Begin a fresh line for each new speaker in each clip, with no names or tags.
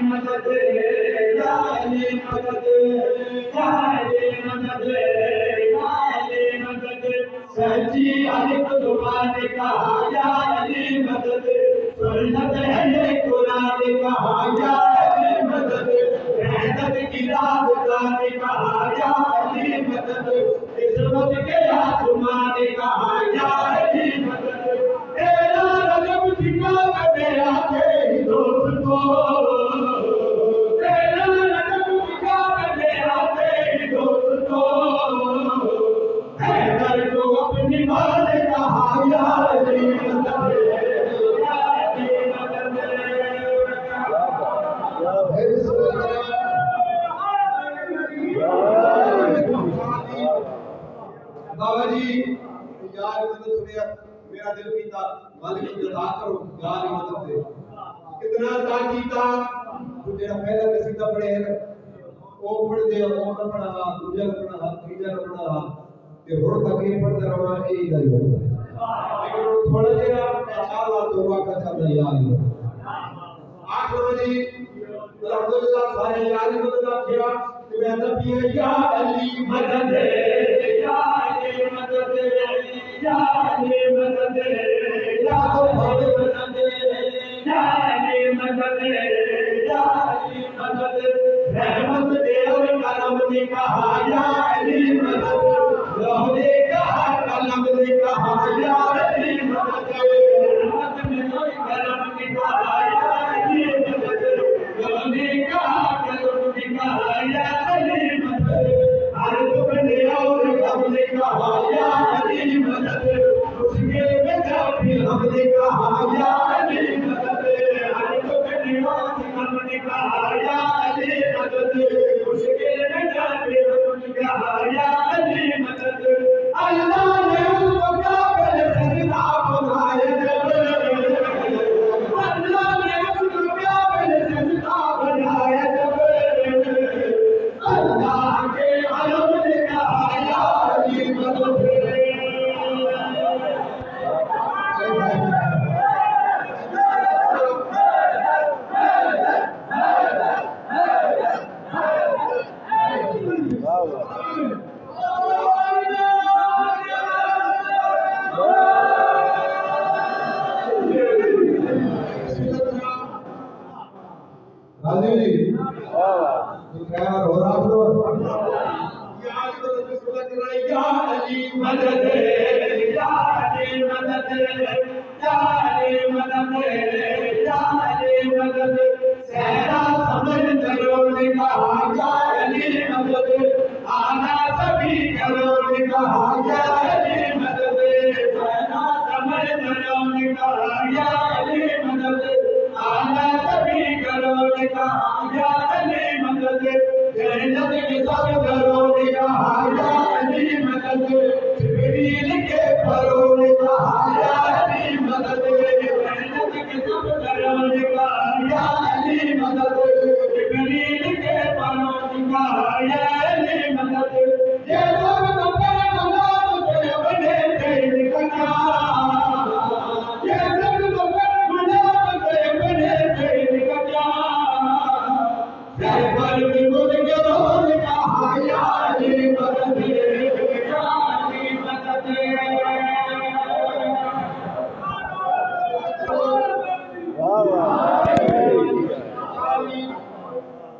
मदद या अली मदद या अली मदद या अली मदद सच्ची अली कुरान कहा या अली मदद सुन्नत है कुरान कहा या अली मदद रहमत की रात का कहा या अली मदद किस्मत के आसमान कहा या अली मदद तेरा रजब ठिकाना मेरा थे दोस्तों तेरा रजब ठिकाना मेरा थे दोस्तों हैदर को अपनी बात कहा या अली मदद या अली मदद बाबा जी यार मदद सुनिया मेरा दिल कीता मालिक को अदा करो यार मदद दे कितना अदा कीता तू जेड़ा पहला कसीदा पढ़े है वो पढ़ दे वो ना पढ़ा दूजा पढ़ा तीजा पढ़ा ते होर तक ये पढ़दा रहा ए गल लेकिन थोड़ा जेड़ा इंशाअल्लाह दुआ का चलदा यार आखिर जी अल्हम्दुलिल्लाह सारे यार मदद आखिया ते मैं नबी या अली मदद या अली मदद या अली मदद या मदद या अली मदद या अली मदद रहमत दे और करम ने कहा या अली मदद लोहे कहा कलम ने कहा या अली मदद रहमत दे और करम ने कहा या अली मदद लोहे कहा कलम ने कहा या अली मदद हर बंदे और कम ने कहा या अली मदद मुश्किल में जाती हमने कहा या अली मदद हर बंदे और कम ने कहा या अली मदद मुश्किल में जाती हमने कहा या अली मदद अल्लाह ने उसको काबिल सजदा बनाया जब अल्लाह ने उसको काबिल सजदा बनाया जब अल्लाह के अलम ने कहा या अली मदद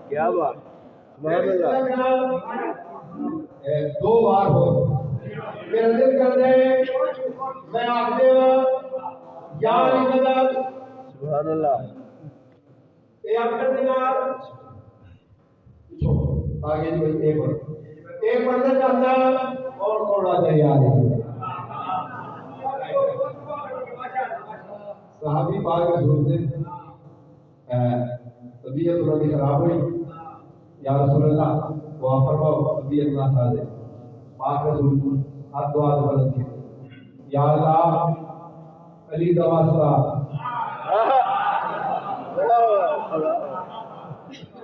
क्या बात दो बार हो मेरा दिल कर दे मैं आखदे या अली मदद सुभान अल्लाह ये अक्सर दिनार आगे जो एक बंदा चाहता और कौन आ जाए यार सहाबी पाक हजूर से तबीयत उनकी खराब हुई या रसूल अल्लाह दुआ फरमाओ तबीयत ना साजे पाक रसूल हाथ दुआ बुलंद किए या अल्लाह अली का वास्ता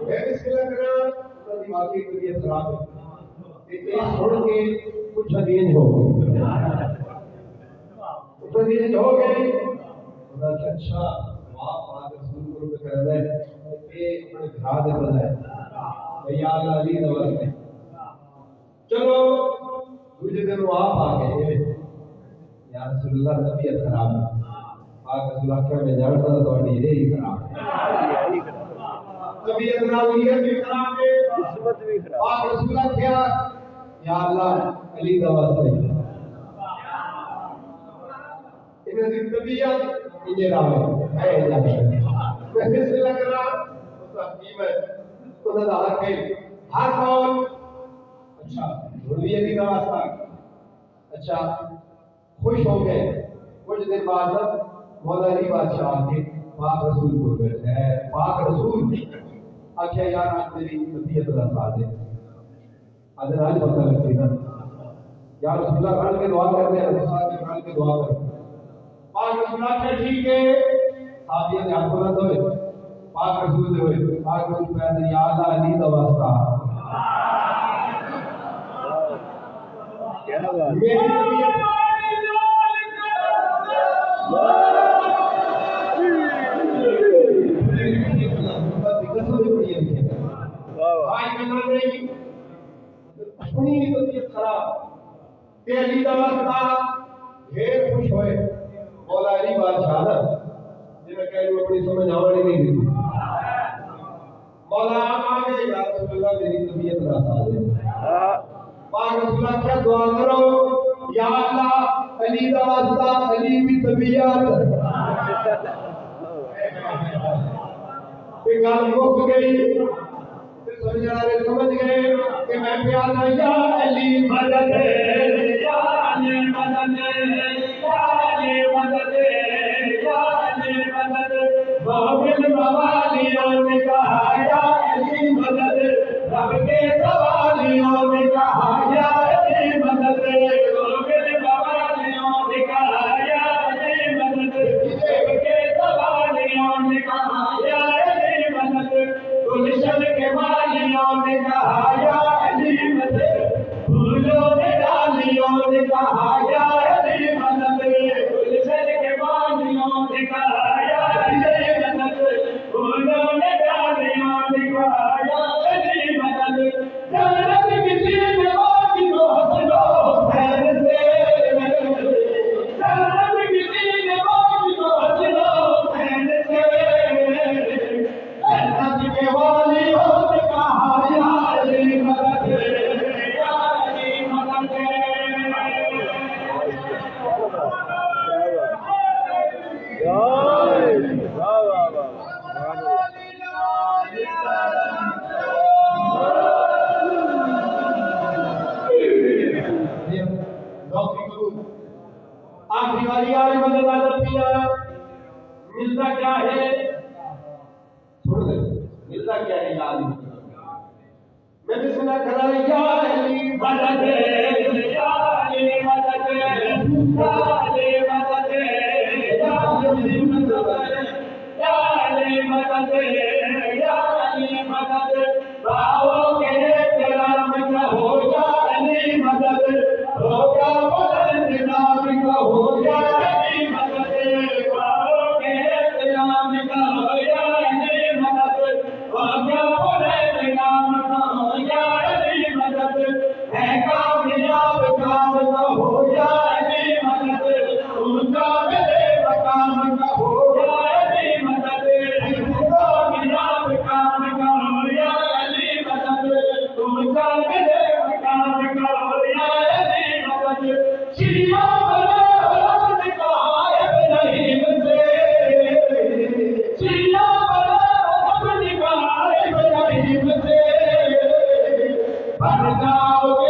मैं बिस्मिल्लाह करा तो दिमागी तबीयत खराब है ये छोड़ के कुछ अधीन हो गए अच्छा वाह पाक रसूल को कर रहे ये अपने भरा दे बजाए भैया अली दा वास्ते चलो दूसरे दिन वो आप आ गए या रसूलुल्लाह तबीयत खराब है पाक रसूल आख्या में जानता तो ये ही खराब है तबीयत ना हुई भी खराब है किस्मत भी खराब पाक रसूल आख्या या अल्लाह अली दा वास्ते इन्हें दी तबीयत इन्हें रावे है मैं से लग रहा उसका कीमत खुदा दा हक है हर कौन अच्छा ढूंढिए की वास्ता अच्छा खुश हो गए कुछ देर बाद मौला अली बादशाह के पाक रसूल को बैठे है पाक रसूल आख्या यार आज मेरी तबीयत दा साथ है आज आज पता लगती ना यार रसूलुल्लाह खड़ के दुआ करते हैं साथ में खड़ के दुआ करो पाक रसूल आख्या ठीक है साथियों ने हाथ बुलंद होए पाक रसूल होए पाक रसूल कहते या अल्लाह अली दा वास्ता क्या बात मेरी तबीयत अपनी तबीयत खराब ते अली दा वास्ता ढेर खुश होए मौला अली बादशाह जिन्हें कह लो अपनी समझ आवड़ी नहीं दी मौला आगे या रसूलुल्लाह मेरी तबीयत ना साले पाक रसूलुल्लाह क्या दुआ करो या अल्लाह अली दा वास्ता अली की तबीयत ये गाल मुक गई समझ वाले समझ गए कि मैं प्यार या अली मदद या अली मदद या अली मदद या अली मदद बाबिल मवालियों ने कहा या अली मदद रब के सवालियों ने कहा या अली मदद बाबिल मवालियों ने कहा या अली मदद रब के सवालियों ने कहा या अली मदद गुलशन के मालियों ने कहा या अली मदद फूलों ने डालियों ने कहा या अली मदद गुलशन के मालियों ने कहा या अली मदद फूलों ने डालियों ने कहा या अली मदद जन्नत किसी में बाकी तो हंसलो खैर से जन्नत किसी में बाकी तो हंसलो खैर से जन्नत के वालियों ने कहा या अली मदद या अली मदद आखिरी वाली आज मदद आदत पिया मिलता क्या है छोड़ दे मिलता क्या है याद मैं भी सुना करा या अली मदद या अली मदद या अली मदद या अली मदद या अली मदद या अली मदद बाहों के कलाम का हो या अली मदद होगा बुलंद नाम का हो या अली मदद बाहों के कलाम का हो या अली मदद होगा बुलंद नाम का हो या अली मदद है कामयाब काम का हो या अली मदद ऊंचा मिले मकाम का हो या अली मदद कामयाब काम का हो या अली मदद ऊंचा मिले मकाम का हो या अली मदद शिया बना कहा इब्राहिम से शिया बना कहा इब्राहिम से बन जाओ